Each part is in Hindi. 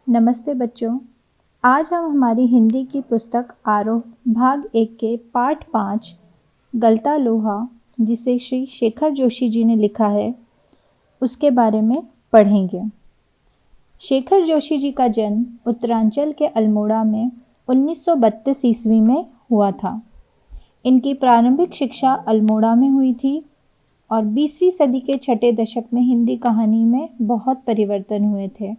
नमस्ते बच्चों। आज हम हमारी हिंदी की पुस्तक आरोह भाग 1 के पाठ 5 गलता लोहा, जिसे श्री शेखर जोशी जी ने लिखा है, उसके बारे में पढ़ेंगे। शेखर जोशी जी का जन्म उत्तरांचल के अल्मोड़ा में 1932 ईस्वी में हुआ था। इनकी प्रारंभिक शिक्षा अल्मोड़ा में हुई थी और 20वीं सदी के छठे दशक में हिंदी कहानी में बहुत परिवर्तन हुए थे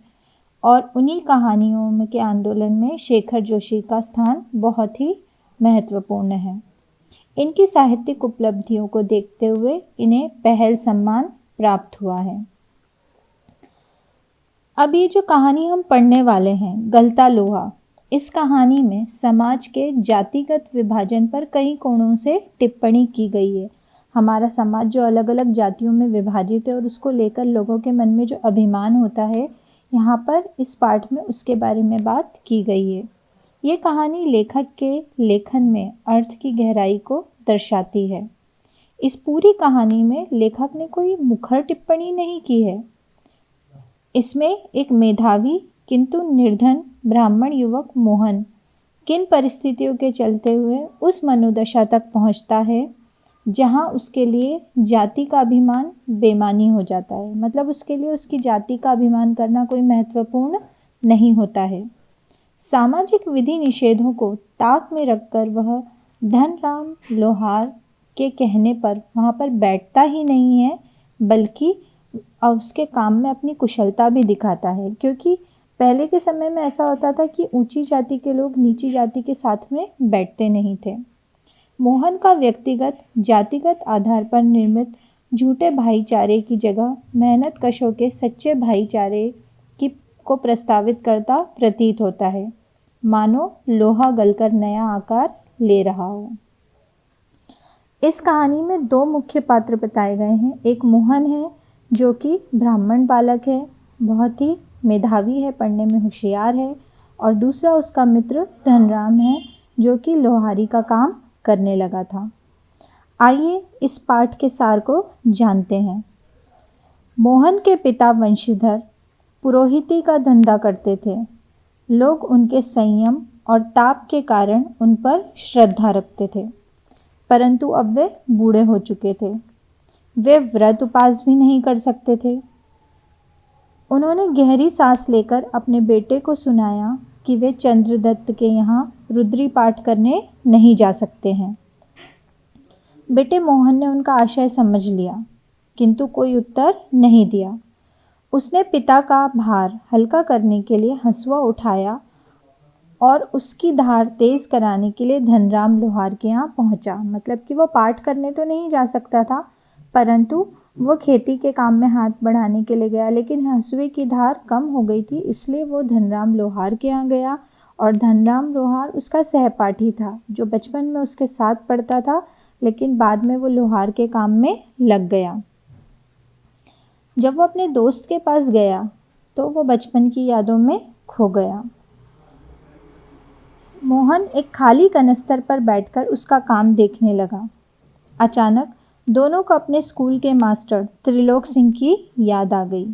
और उन्हीं कहानियों में के आंदोलन में शेखर जोशी का स्थान बहुत ही महत्वपूर्ण है। इनकी साहित्यिक उपलब्धियों को देखते हुए इन्हें पहल सम्मान प्राप्त हुआ है। अब ये जो कहानी हम पढ़ने वाले हैं, गलता लोहा, इस कहानी में समाज के जातिगत विभाजन पर कई कोणों से टिप्पणी की गई है। हमारा समाज जो अलग अलग जातियों में विभाजित है और उसको लेकर लोगों के मन में जो अभिमान होता है, यहाँ पर इस पाठ में उसके बारे में बात की गई है। ये कहानी लेखक के लेखन में अर्थ की गहराई को दर्शाती है। इस पूरी कहानी में लेखक ने कोई मुखर टिप्पणी नहीं की है। इसमें एक मेधावी किंतु निर्धन ब्राह्मण युवक मोहन किन परिस्थितियों के चलते हुए उस मनोदशा तक पहुंचता है जहां उसके लिए जाति का अभिमान बेमानी हो जाता है। मतलब उसके लिए उसकी जाति का अभिमान करना कोई महत्वपूर्ण नहीं होता है। सामाजिक विधि निषेधों को ताक में रखकर वह धनराम लोहार के कहने पर वहाँ पर बैठता ही नहीं है, बल्कि उसके काम में अपनी कुशलता भी दिखाता है। क्योंकि पहले के समय में ऐसा होता था कि ऊंची जाति के लोग नीची जाति के साथ में बैठते नहीं थे। मोहन का व्यक्तिगत जातिगत आधार पर निर्मित झूठे भाईचारे की जगह मेहनत कशों के सच्चे भाईचारे को प्रस्तावित करता प्रतीत होता है, मानो लोहा गलकर नया आकार ले रहा हो। इस कहानी में दो मुख्य पात्र बताए गए हैं। एक मोहन है जो कि ब्राह्मण बालक है, बहुत ही मेधावी है, पढ़ने में होशियार है, और दूसरा उसका मित्र धनराम है जो कि लोहारी का काम करने लगा था। आइए इस पाठ के सार को जानते हैं। मोहन के पिता वंशीधर पुरोहिती का धंधा करते थे। लोग उनके संयम और ताप के कारण उन पर श्रद्धा रखते थे, परंतु अब वे बूढ़े हो चुके थे। वे व्रत उपास भी नहीं कर सकते थे। उन्होंने गहरी सांस लेकर अपने बेटे को सुनाया कि वे चंद्रदत्त के यहाँ रुद्री पाठ करने नहीं जा सकते हैं। बेटे मोहन ने उनका आशय समझ लिया, किंतु कोई उत्तर नहीं दिया। उसने पिता का भार हल्का करने के लिए हंसुआ उठाया और उसकी धार तेज कराने के लिए धनराम लोहार के यहाँ पहुँचा। मतलब कि वो पाठ करने तो नहीं जा सकता था, परंतु वो खेती के काम में हाथ बढ़ाने के लिए गया। लेकिन हंसुए की धार कम हो गई थी, इसलिए वो धनराम लोहार के यहाँ गया। और धनराम लोहार उसका सहपाठी था, जो बचपन में उसके साथ पढ़ता था, लेकिन बाद में वो लोहार के काम में लग गया। जब वो अपने दोस्त के पास गया तो वो बचपन की यादों में खो गया। मोहन एक खाली कनस्तर पर बैठकर उसका काम देखने लगा। अचानक दोनों को अपने स्कूल के मास्टर त्रिलोक सिंह की याद आ गई।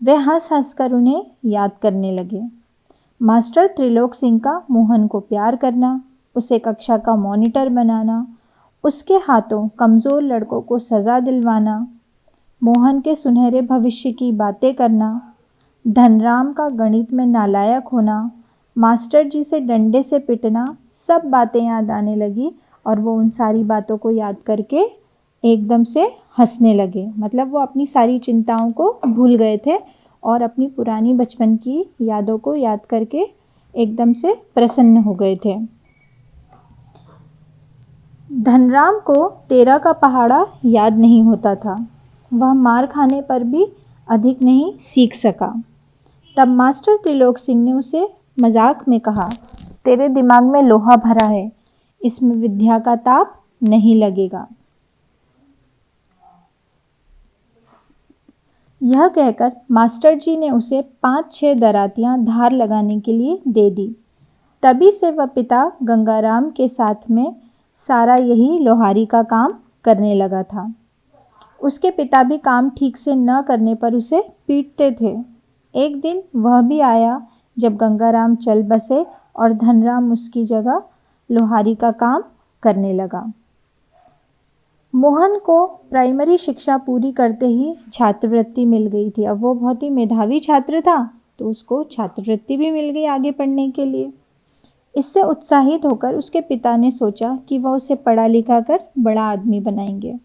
वे हंस हंस कर उन्हें याद करने लगे। मास्टर त्रिलोक सिंह का मोहन को प्यार करना, उसे कक्षा का मॉनिटर बनाना, उसके हाथों कमज़ोर लड़कों को सज़ा दिलवाना, मोहन के सुनहरे भविष्य की बातें करना, धनराम का गणित में नालायक होना, मास्टर जी से डंडे से पिटना, सब बातें याद आने लगी और वो उन सारी बातों को याद करके एकदम से हंसने लगे। मतलब वो अपनी सारी चिंताओं को भूल गए थे और अपनी पुरानी बचपन की यादों को याद करके एकदम से प्रसन्न हो गए थे। धनराम को 13 का पहाड़ा याद नहीं होता था। वह मार खाने पर भी अधिक नहीं सीख सका। तब मास्टर त्रिलोक सिंह ने उसे मजाक में कहा, तेरे दिमाग में लोहा भरा है, इसमें विद्या का ताप नहीं लगेगा। यह कहकर मास्टर जी ने उसे 5-6 दरातियां धार लगाने के लिए दे दी। तभी से वह पिता गंगाराम के साथ में सारा यही लोहारी का काम करने लगा था। उसके पिता भी काम ठीक से न करने पर उसे पीटते थे। एक दिन वह भी आया जब गंगाराम चल बसे और धनराम उसकी जगह लोहारी का काम करने लगा। मोहन को प्राइमरी शिक्षा पूरी करते ही छात्रवृत्ति मिल गई थी। अब वो बहुत ही मेधावी छात्र था, तो उसको छात्रवृत्ति भी मिल गई आगे पढ़ने के लिए। इससे उत्साहित होकर उसके पिता ने सोचा कि वह उसे पढ़ा लिखा कर बड़ा आदमी बनाएंगे।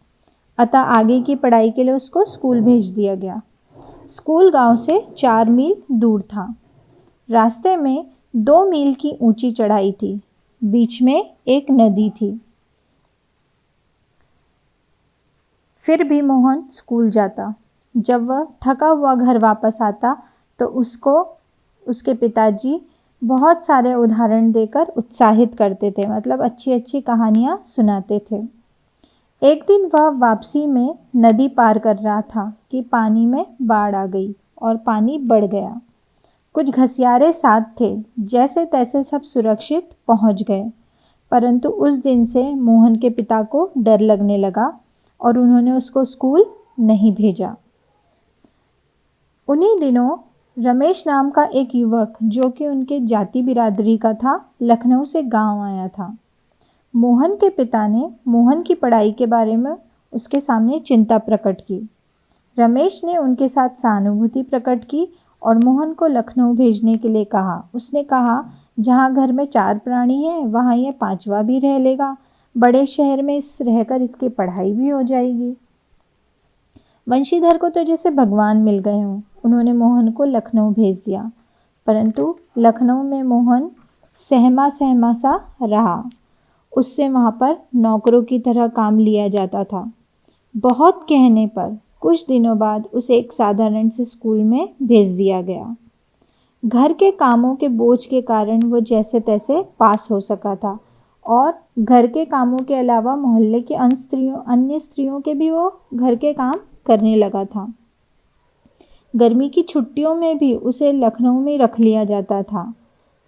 अतः आगे की पढ़ाई के लिए उसको स्कूल भेज दिया गया। स्कूल गांव से 4 मील दूर था। रास्ते में 2 मील की ऊंची चढ़ाई थी। बीच में एक नदी थी। फिर भी मोहन स्कूल जाता। जब वह थका हुआ घर वापस आता तो उसको उसके पिताजी बहुत सारे उदाहरण देकर उत्साहित करते थे, मतलब अच्छी अच्छी कहानियाँ सुनाते थे। एक दिन वह वापसी में नदी पार कर रहा था कि पानी में बाढ़ आ गई और पानी बढ़ गया। कुछ घसियारे साथ थे, जैसे तैसे सब सुरक्षित पहुंच गए। परंतु उस दिन से मोहन के पिता को डर लगने लगा और उन्होंने उसको स्कूल नहीं भेजा। उन्हीं दिनों रमेश नाम का एक युवक, जो कि उनके जाति बिरादरी का था, लखनऊ से गांव आया था। मोहन के पिता ने मोहन की पढ़ाई के बारे में उसके सामने चिंता प्रकट की। रमेश ने उनके साथ सहानुभूति प्रकट की और मोहन को लखनऊ भेजने के लिए कहा। उसने कहा, जहाँ घर में 4 प्राणी हैं वहाँ ये 5वां भी रह लेगा। बड़े शहर में रहकर इसकी पढ़ाई भी हो जाएगी। वंशीधर को तो जैसे भगवान मिल गए हों। उन्होंने मोहन को लखनऊ भेज दिया, परंतु लखनऊ में मोहन सहमा सहमा सा रहा। उससे वहाँ पर नौकरों की तरह काम लिया जाता था। बहुत कहने पर कुछ दिनों बाद उसे एक साधारण से स्कूल में भेज दिया गया। घर के कामों के बोझ के कारण वो जैसे तैसे पास हो सका था और घर के कामों के अलावा मोहल्ले की अन्य स्त्रियों के भी वो घर के काम करने लगा था। गर्मी की छुट्टियों में भी उसे लखनऊ में रख लिया जाता था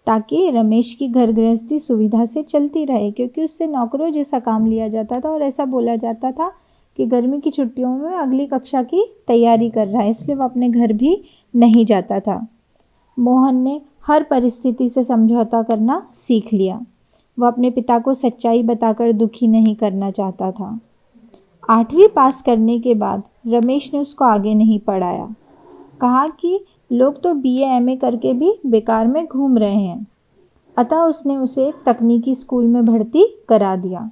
ताकि रमेश की घर गृहस्थी सुविधा से चलती रहे, क्योंकि उससे नौकरों जैसा काम लिया जाता था और ऐसा बोला जाता था कि गर्मी की छुट्टियों में अगली कक्षा की तैयारी कर रहा है, इसलिए वह अपने घर भी नहीं जाता था। मोहन ने हर परिस्थिति से समझौता करना सीख लिया। वह अपने पिता को सच्चाई बताकर दुखी नहीं करना चाहता था। 8वीं पास करने के बाद रमेश ने उसको आगे नहीं पढ़ाया। कहा कि लोग तो BA MA करके भी बेकार में घूम रहे हैं। अतः उसने उसे एक तकनीकी स्कूल में भर्ती करा दिया।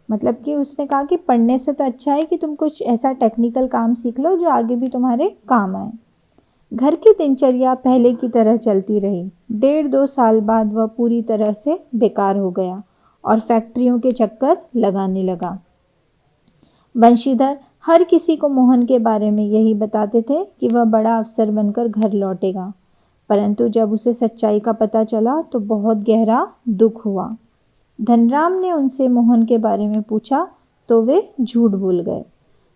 मतलब कि उसने कहा कि पढ़ने से तो अच्छा है कि तुम कुछ ऐसा टेक्निकल काम सीख लो जो आगे भी तुम्हारे काम आए। घर की दिनचर्या पहले की तरह चलती रही। 1.5-2 साल बाद वह पूरी तरह से बेकार हो गया और फैक्ट्रियों के चक्कर लगाने लगा। वंशीधर हर किसी को मोहन के बारे में यही बताते थे कि वह बड़ा अफसर बनकर घर लौटेगा, परंतु जब उसे सच्चाई का पता चला तो बहुत गहरा दुख हुआ। धनराम ने उनसे मोहन के बारे में पूछा तो वे झूठ भूल गए।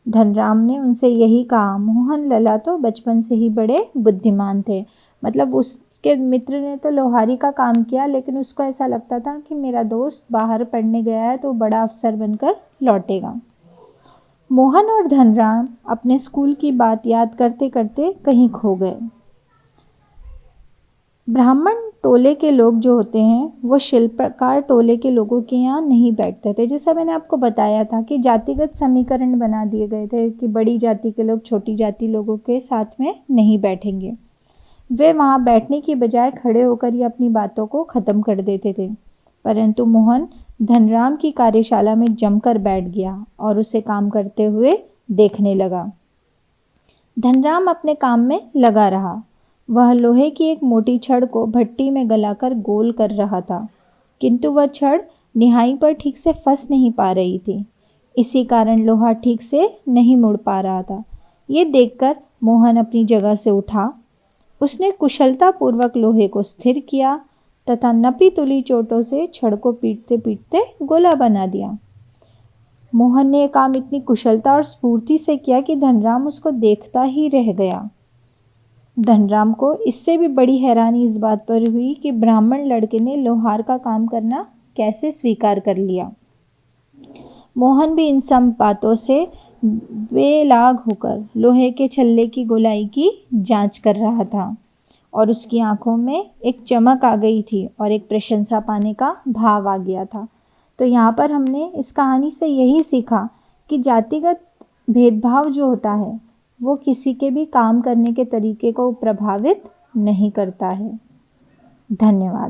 धनराम ने उनसे यही कहा, मोहन लला तो बचपन से ही बड़े बुद्धिमान थे। मतलब उसके मित्र ने तो लोहारी का काम किया, लेकिन उसको ऐसा लगता था कि मेरा दोस्त बाहर पढ़ने गया है तो बड़ा अफसर बनकर लौटेगा। मोहन और धनराम अपने स्कूल की बात याद करते करते कहीं खो गए। ब्राह्मण टोले के लोग जो होते हैं वो शिल्पकार टोले के लोगों के यहाँ नहीं बैठते थे। जैसा मैंने आपको बताया था कि जातिगत समीकरण बना दिए गए थे कि बड़ी जाति के लोग छोटी जाति लोगों के साथ में नहीं बैठेंगे। वे वहाँ बैठने की बजाय खड़े होकर ही अपनी बातों को ख़त्म कर देते थे। परंतु मोहन धनराम की कार्यशाला में जमकर बैठ गया और उसे काम करते हुए देखने लगा। धनराम अपने काम में लगा रहा। वह लोहे की एक मोटी छड़ को भट्टी में गलाकर गोल कर रहा था, किंतु वह छड़ निहाई पर ठीक से फंस नहीं पा रही थी। इसी कारण लोहा ठीक से नहीं मुड़ पा रहा था। ये देखकर मोहन अपनी जगह से उठा। उसने कुशलतापूर्वक लोहे को स्थिर किया तथा नपी तुली चोटों से छड़ को पीटते पीटते गोला बना दिया। मोहन ने यह काम इतनी कुशलता और स्फूर्ति से किया कि धनराम उसको देखता ही रह गया। धनराम को इससे भी बड़ी हैरानी इस बात पर हुई कि ब्राह्मण लड़के ने लोहार का काम करना कैसे स्वीकार कर लिया। मोहन भी इन सब बातों से बेलाग होकर लोहे के छल्ले की गोलाई की जांच कर रहा था और उसकी आंखों में एक चमक आ गई थी और एक प्रशंसा पाने का भाव आ गया था। तो यहाँ पर हमने इस कहानी से यही सीखा कि जातिगत भेदभाव जो होता है वो किसी के भी काम करने के तरीके को प्रभावित नहीं करता है। धन्यवाद।